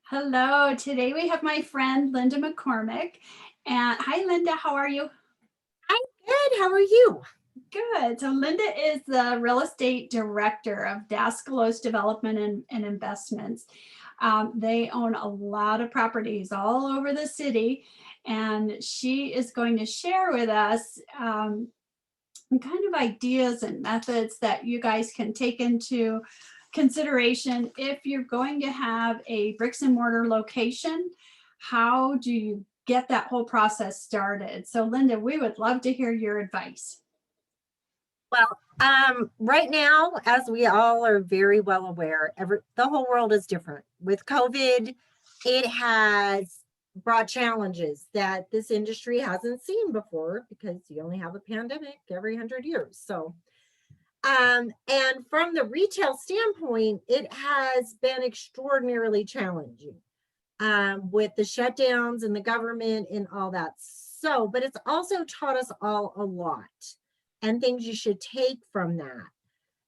Hello, today we have my friend Linda McCormick. And hi, Linda, how are you? I'm good. How are you? Good. So, Linda is the real estate director of Dascalos Development and Investments. They own a lot of properties all over the city, and she is going to share with us kind of ideas and methods that you guys can take into consideration if you're going to have a bricks and mortar location. How do you get that whole process started? So, Linda, we would love to hear your advice. Right now, as we all are very well aware, the whole world is different. With COVID, it has brought challenges that this industry hasn't seen before because you only have a pandemic every 100 years. And from the retail standpoint, it has been extraordinarily challenging with the shutdowns and the government and all that. But it's also taught us all a lot and things you should take from that.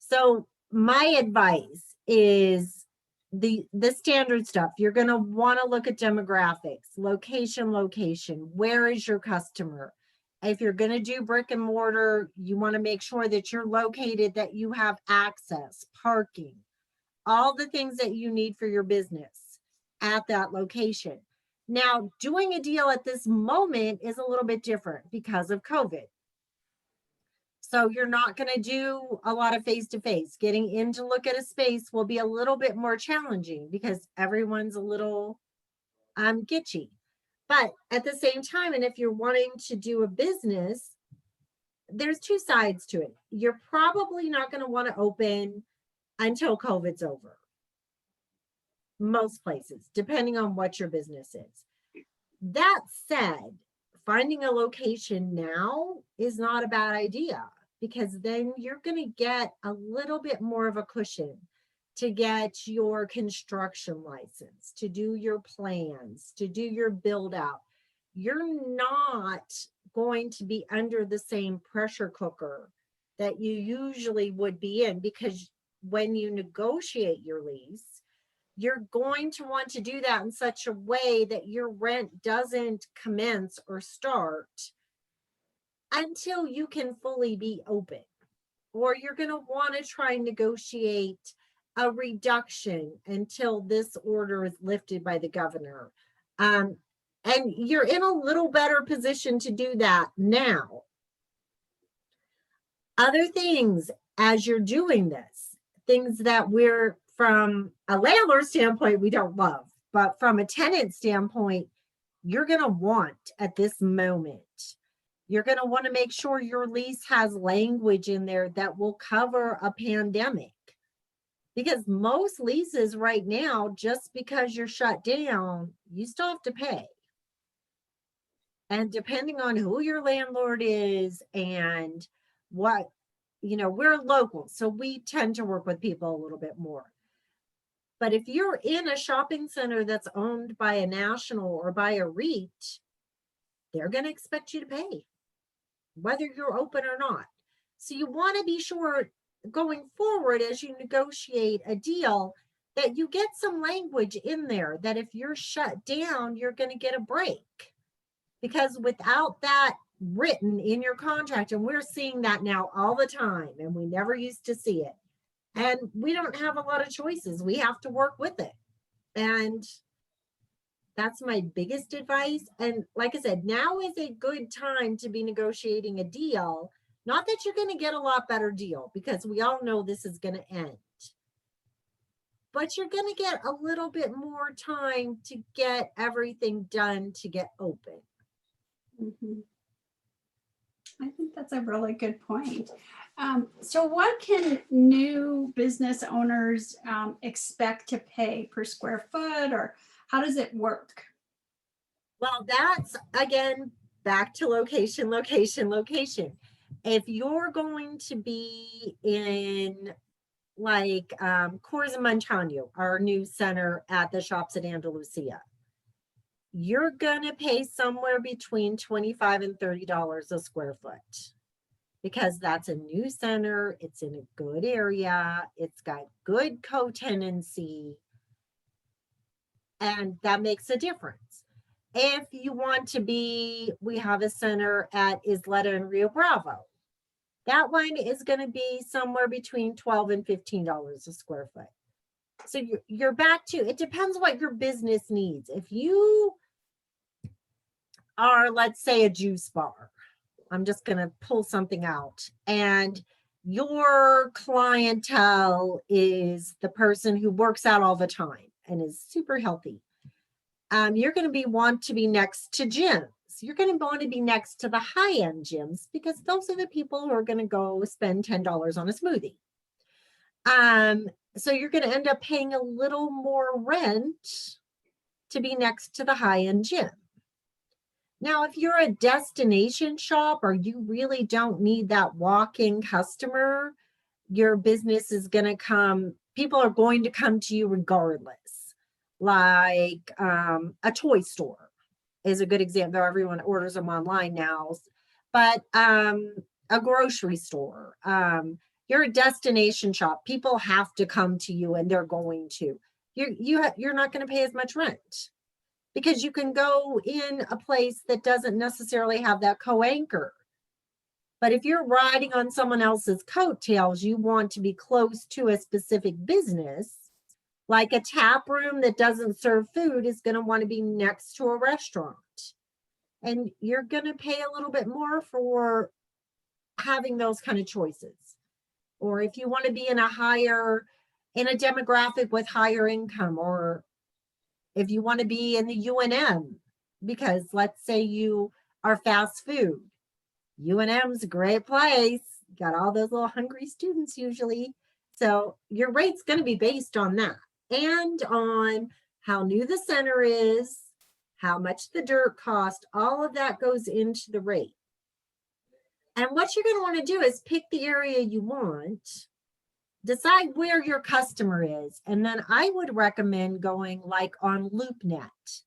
So my advice is the standard stuff. You're going to want to look at demographics, location, where is your customer? If you're going to do brick and mortar, you want to make sure that you're located, that you have access, parking, all the things that you need for your business at that location. Now, doing a deal at this moment is a little bit different because of COVID. So you're not going to do a lot of face-to-face. Getting in to look at a space will be a little bit more challenging because everyone's a little gitchy. But at the same time, and if you're wanting to do a business, there's two sides to it. You're probably not going to want to open until COVID's over. Most places, depending on what your business is. That said, finding a location now is not a bad idea because then you're going to get a little bit more of a cushion to get your construction license, to do your plans, to do your build out. You're not going to be under the same pressure cooker that you usually would be in, because when you negotiate your lease, you're going to want to do that in such a way that your rent doesn't commence or start until you can fully be open. Or you're going to want to try and negotiate a reduction until this order is lifted by the governor. And you're in a little better position to do that now. Other things as you're doing this, things that we're, from a landlord standpoint, we don't love, but from a tenant standpoint, you're going to want at this moment, you're going to want to make sure your lease has language in there that will cover a pandemic. Because most leases right now, just because you're shut down, you still have to pay. And depending on who your landlord is and what, we're local, so we tend to work with people a little bit more. But if you're in a shopping center that's owned by a national or by a REIT, they're going to expect you to pay, whether you're open or not. So you want to be sure going forward as you negotiate a deal that you get some language in there that if you're shut down, you're going to get a break. Because without that written in your contract, and we're seeing that now all the time, and we never used to see it, and we don't have a lot of choices. We have to work with it. And that's my biggest advice. And like I said, now is a good time to be negotiating a deal. Not that you're going to get a lot better deal, because we all know this is going to end. But you're going to get a little bit more time to get everything done to get open. Mm-hmm. I think that's a really good point. So what can new business owners expect to pay per square foot, or how does it work? Well, that's, again, back to location. If you're going to be in like Coors and Montano, our new center at the Shops at Andalusia, you're going to pay somewhere between $25 and $30 a square foot, because that's a new center. It's in a good area. It's got good co-tenancy. And that makes a difference. If you want to be, we have a center at Isleta and Rio Bravo. That one is going to be somewhere between $12 and $15 a square foot. So you're back to, it depends what your business needs. If you are, let's say, a juice bar, I'm just going to pull something out, and your clientele is the person who works out all the time and is super healthy. You're going to want to be next to gyms. You're going to want to be next to the high-end gyms because those are the people who are going to go spend $10 on a smoothie. So you're going to end up paying a little more rent to be next to the high-end gym. Now, if you're a destination shop or you really don't need that walk-in customer, your business is going to come, people are going to come to you regardless. Like a toy store is a good example. Everyone orders them online now. But a grocery store, you're a destination shop. People have to come to you, and they're going to. You're not going to pay as much rent because you can go in a place that doesn't necessarily have that co-anchor. But if you're riding on someone else's coattails, you want to be close to a specific business. Like a tap room that doesn't serve food is going to want to be next to a restaurant. And you're going to pay a little bit more for having those kind of choices. Or if you want to be in a demographic with higher income, or if you want to be in the UNM, because let's say you are fast food. UNM's a great place. Got all those little hungry students usually. So your rate's going to be based on that and on how new the center is, how much the dirt cost, all of that goes into the rate. And what you're going to want to do is pick the area you want, decide where your customer is, and then I would recommend going like on LoopNet,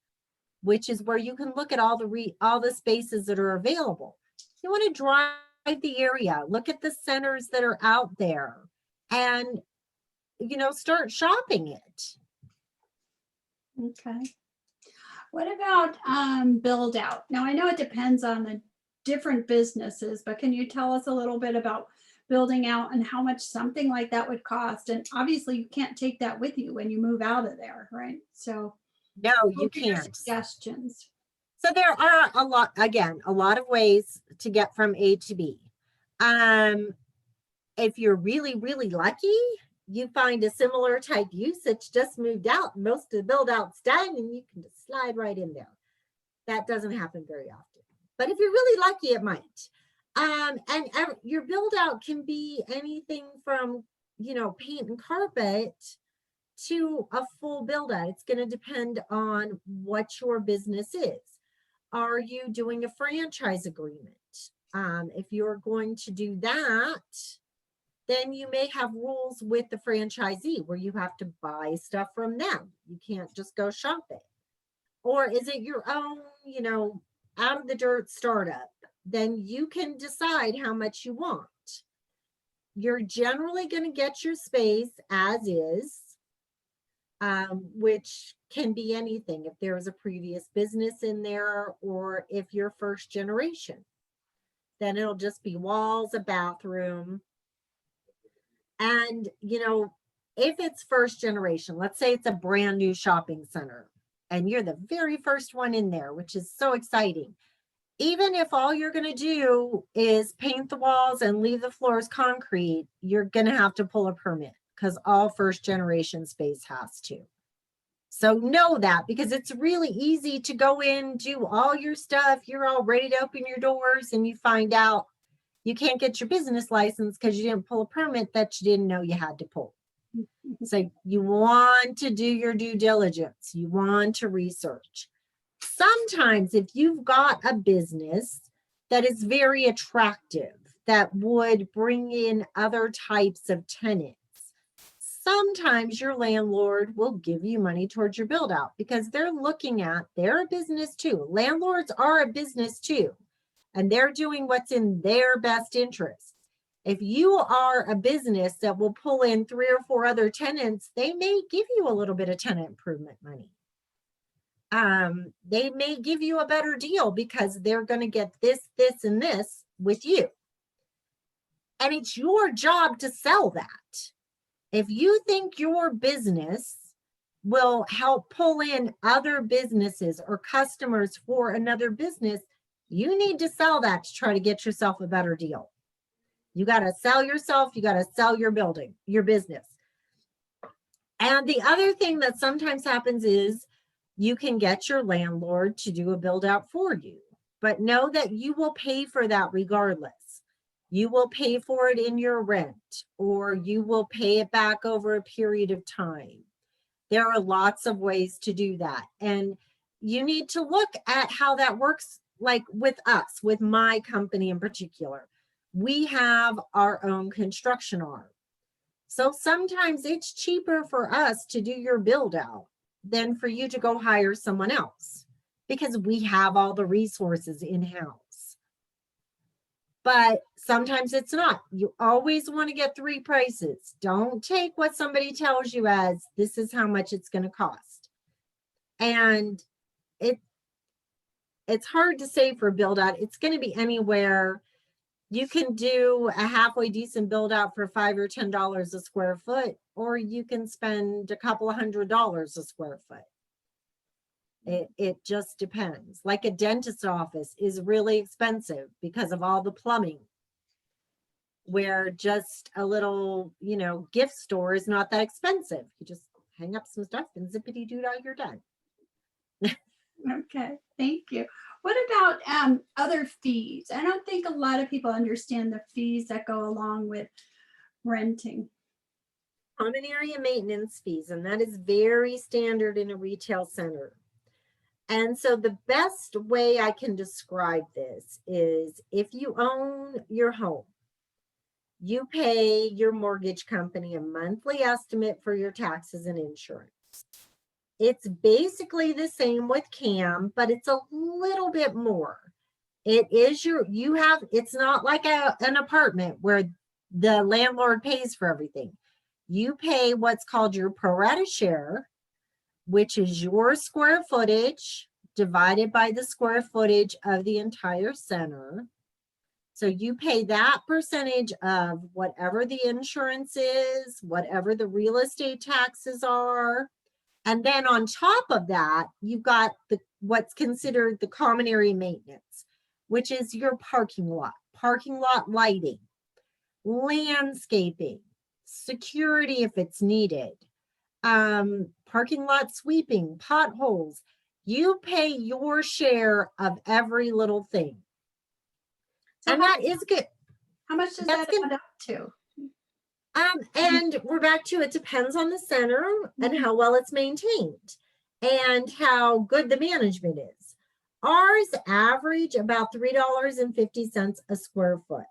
which is where you can look at all the spaces that are available. You want to drive the area, look at the centers that are out there, and start shopping it. Okay. What about build out? Now I know it depends on the different businesses, but can you tell us a little bit about building out and how much something like that would cost? And obviously you can't take that with you when you move out of there, right? So no, you can't. Suggestions. So there are a lot of ways to get from A to B. If you're really, really lucky, you find a similar type use that's just moved out. Most of the build out's done and you can just slide right in there. That doesn't happen very often. But if you're really lucky, it might. And your build out can be anything from, paint and carpet to a full build out. It's going to depend on what your business is. Are you doing a franchise agreement? If you're going to do that, then you may have rules with the franchisee where you have to buy stuff from them. You can't just go shop it. Or is it your own, out of the dirt startup? Then you can decide how much you want. You're generally going to get your space as is, which can be anything. If there was a previous business in there, or if you're first generation, then it'll just be walls, a bathroom. And, if it's first generation, let's say it's a brand new shopping center and you're the very first one in there, which is so exciting. Even if all you're going to do is paint the walls and leave the floors concrete, you're going to have to pull a permit because all first generation space has to. So know that, because it's really easy to go in, do all your stuff. You're all ready to open your doors and you find out you can't get your business license because you didn't pull a permit that you didn't know you had to pull. So you want to do your due diligence. You want to research. Sometimes if you've got a business that is very attractive, that would bring in other types of tenants, sometimes your landlord will give you money towards your build out because they're looking at, they're a business too. Landlords are a business too, and they're doing what's in their best interest. If you are a business that will pull in 3 or 4 other tenants, they may give you a little bit of tenant improvement money. They may give you a better deal because they're going to get this, this, and this with you. And it's your job to sell that. If you think your business will help pull in other businesses or customers for another business, you need to sell that to try to get yourself a better deal. You got to sell yourself. You got to sell your building, your business. And the other thing that sometimes happens is you can get your landlord to do a build out for you, but know that you will pay for that regardless. You will pay for it in your rent, or you will pay it back over a period of time. There are lots of ways to do that. And you need to look at how that works, like with us, with my company in particular. We have our own construction arm. So sometimes it's cheaper for us to do your build out than for you to go hire someone else, because we have all the resources in-house. But sometimes it's not. You always want to get 3 prices. Don't take what somebody tells you as this is how much it's going to cost. And it's hard to say for build out. It's going to be anywhere. You can do a halfway decent build out for $5 or $10 a square foot, or you can spend a couple of $100s a square foot. It just depends. Like a dentist office is really expensive because of all the plumbing, where just a little, gift store is not that expensive. You just hang up some stuff and zippity doo dah, you're done. Okay, thank you. What about other fees? I don't think a lot of people understand the fees that go along with renting. Common area maintenance fees, and that is very standard in a retail center. And so the best way I can describe this is if you own your home, you pay your mortgage company a monthly estimate for your taxes and insurance. It's basically the same with CAM, but it's a little bit more. It is it's not like an apartment where the landlord pays for everything. You pay what's called your pro rata share, which is your square footage divided by the square footage of the entire center. So you pay that percentage of whatever the insurance is, whatever the real estate taxes are. And then on top of that, you've got what's considered the common area maintenance, which is your parking lot lighting, landscaping, security if it's needed, parking lot sweeping, potholes. You pay your share of every little thing. So and that is good. How much does that add up to? And we're back to, it depends on the center and how well it's maintained and how good the management is. Ours average about $3.50 a square foot.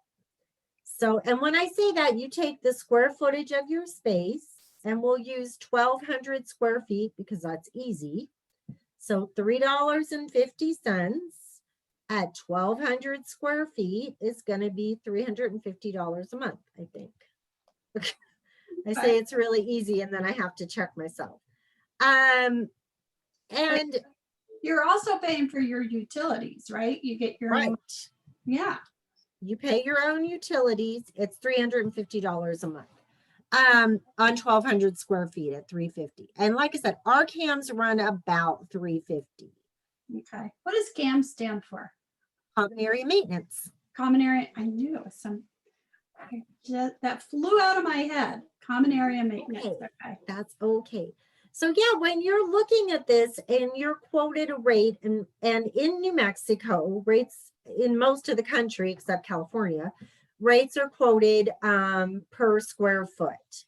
So, and when I say that, you take the square footage of your space, and we'll use 1,200 square feet because that's easy. So $3.50 at 1,200 square feet is going to be $350 a month, I think. I say it's really easy, and then I have to check myself. And you're also paying for your utilities, right? You get your own. Yeah. You pay your own utilities. It's $350 a month on 1,200 square feet at $350. And like I said, our CAMs run about $350. Okay. What does CAM stand for? Common area maintenance. Common area. I knew it was that flew out of my head. Common area maintenance. Okay. That's okay. So yeah, when you're looking at this and you're quoted a rate, and in New Mexico, rates in most of the country except California, rates are quoted per square foot.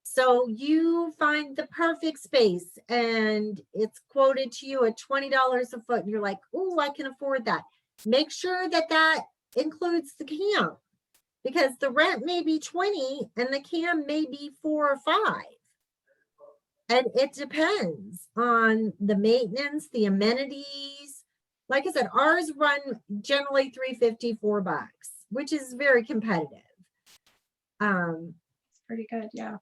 So you find the perfect space and it's quoted to you at $20 a foot, and you're like, oh, I can afford that. Make sure that includes the CAM, because the rent may be 20 and the CAM may be 4 or 5. And it depends on the maintenance, the amenities. Like I said, ours run generally $350, $4, which is very competitive. It's pretty good, yeah.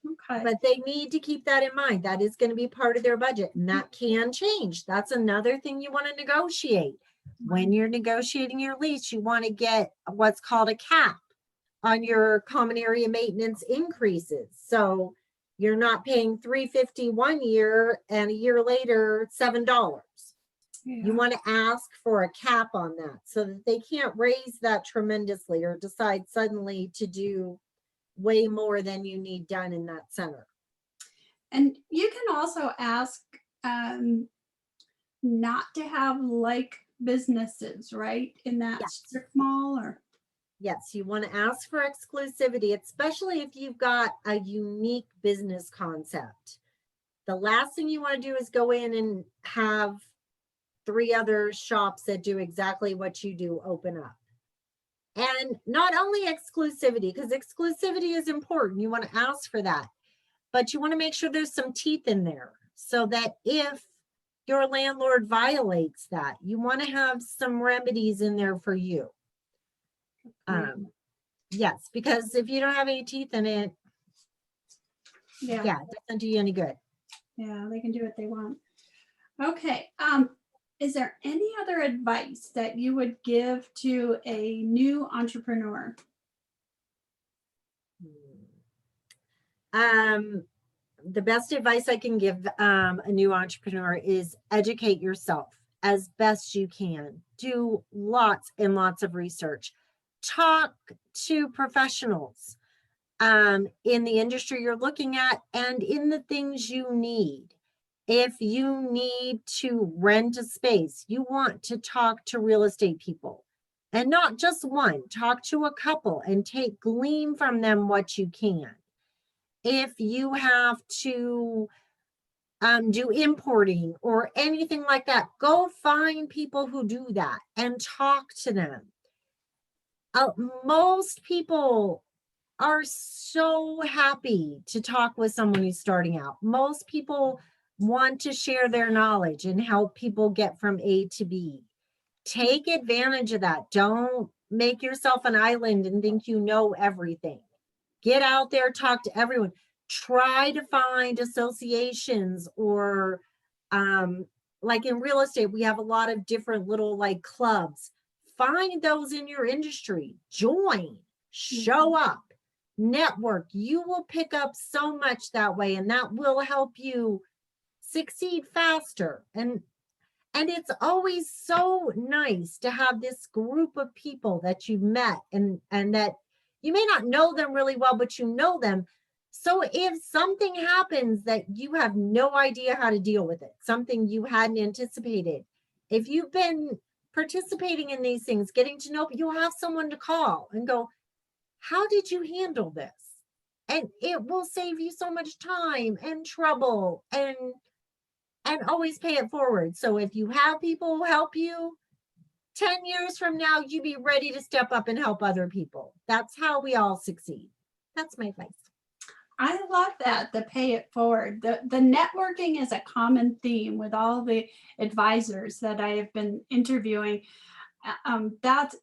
Okay. But they need to keep that in mind. That is going to be part of their budget, and that can change. That's another thing you want to negotiate. When you're negotiating your lease, you want to get what's called a cap on your common area maintenance increases. So you're not paying $3.50 1 year and a year later $7. You Yeah. want to ask for a cap on that so that they can't raise that tremendously or decide suddenly to do way more than you need done in that center. And you can also ask not to have like businesses, right? In that Yes. strip mall or. Yes, you want to ask for exclusivity, especially if you've got a unique business concept. The last thing you want to do is go in and have 3 other shops that do exactly what you do open up. And not only exclusivity, because exclusivity is important. You want to ask for that, but you want to make sure there's some teeth in there so that if your landlord violates that, you want to have some remedies in there for you. Yes, because if you don't have any teeth in it, Yeah. it doesn't do you any good. Yeah, they can do what they want. Okay. Is there any other advice that you would give to a new entrepreneur? The best advice I can give a new entrepreneur is educate yourself as best you can. Do lots and lots of research. Talk to professionals in the industry you're looking at and in the things you need. If you need to rent a space, you want to talk to real estate people, and not just one. Talk to a couple and glean from them what you can. If you have to do importing or anything like that, go find people who do that and talk to them. Most people are so happy to talk with someone who's starting out. Most people want to share their knowledge and help people get from A to B. Take advantage of that. Don't make yourself an island and think you know everything. Get out there, talk to everyone. Try to find associations or like in real estate, we have a lot of different little like clubs. Find those in your industry. Join, show up, network. You will pick up so much that way, and that will help you succeed faster. And it's always so nice to have this group of people that you've met and that you may not know them really well, but you know them. So if something happens that you have no idea how to deal with it, something you hadn't anticipated, if you've been participating in these things, getting to know, you'll have someone to call and go, how did you handle this? And it will save you so much time and trouble and always pay it forward. So if you have people help you, 10 years from now, you be ready to step up and help other people. That's how we all succeed. That's my advice. I love that, the pay it forward. The networking is a common theme with all the advisors that I have been interviewing. That's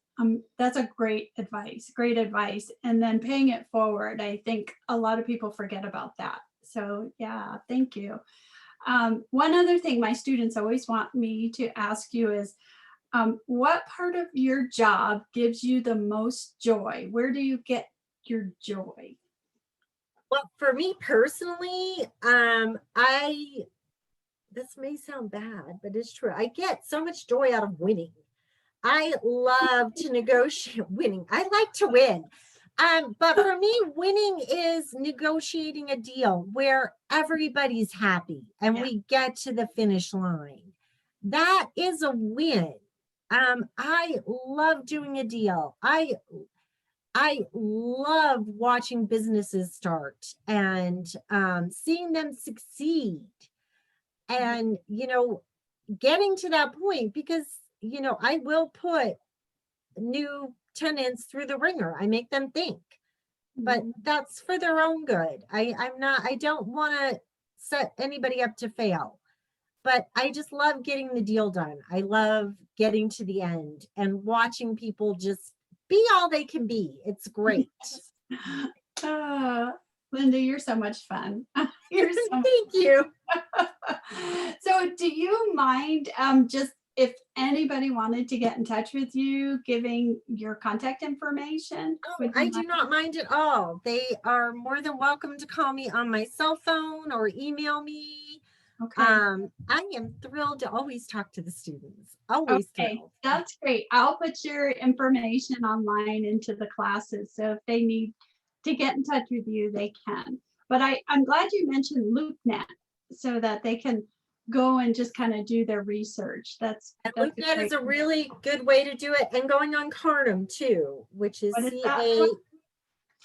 a great advice. And then paying it forward, I think a lot of people forget about that. So yeah, thank you. One other thing my students always want me to ask you is, what part of your job gives you the most joy? Where do you get your joy? Well, for me personally, this may sound bad, but it's true. I get so much joy out of winning. I love to negotiate winning. I like to win. But for me, winning is negotiating a deal where everybody's happy and we get to the finish line. That is a win. I love doing a deal. I love watching businesses start and seeing them succeed and, getting to that point because, I will put new tenants through the ringer. I make them think, but that's for their own good. I don't want to set anybody up to fail, but I just love getting the deal done. I love getting to the end and watching people just be all they can be. It's great. Linda, you're so much fun. You're so Thank you. So do you mind just if anybody wanted to get in touch with you, giving your contact information? Oh, Would I you do mind? not mind at all. They are more than welcome to call me on my cell phone or email me. Okay. I am thrilled to always talk to the students. Always Okay, thrilled. that's great. I'll put your information online into the classes. So if they need to get in touch with you, they can. But I'm glad you mentioned LoopNet so that they can go and just kind of do their research. That's And a LoopNet great. is a really good way to do it. And going on Carnum too, which is What is that?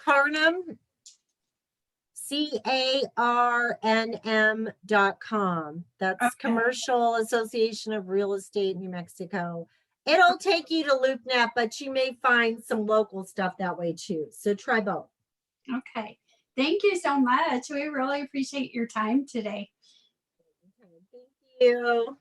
Carnum, CARNM.com. That's Okay. Commercial Association of Real Estate New Mexico. It'll take you to LoopNet, but you may find some local stuff that way too. So try both. Okay. Thank you so much. We really appreciate your time today. Thank you.